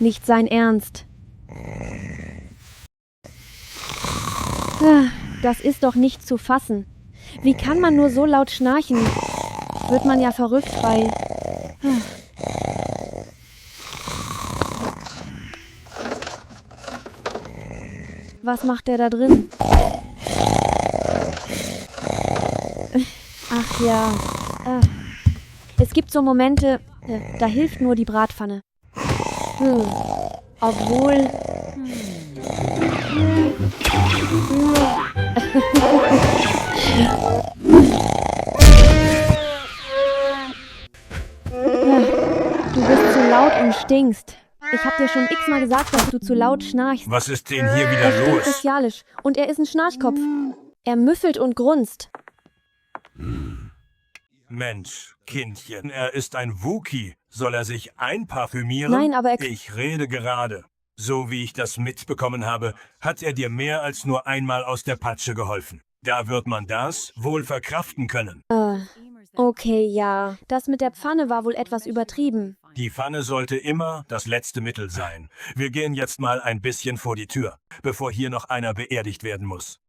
Nicht sein Ernst. Das ist doch nicht zu fassen. Wie kann man nur so laut schnarchen? Wird man ja verrückt bei... Was macht der da drin? Ach ja. Es gibt so Momente, da hilft nur die Bratpfanne. Obwohl... Du bist zu laut und stinkst. Ich hab dir schon x-mal gesagt, dass du zu laut schnarchst. Was ist denn hier wieder Er stinkt los? bestialisch und er ist ein Schnarchkopf. Er müffelt und grunzt. Mensch, Kindchen, er ist ein Wookie. Soll er sich einparfümieren? Nein, aber Ich rede gerade. So wie ich das mitbekommen habe, hat er dir mehr als nur einmal aus der Patsche geholfen. Da wird man das wohl verkraften können. Okay, ja. Das mit der Pfanne war wohl etwas übertrieben. Die Pfanne sollte immer das letzte Mittel sein. Wir gehen jetzt mal ein bisschen vor die Tür, bevor hier noch einer beerdigt werden muss.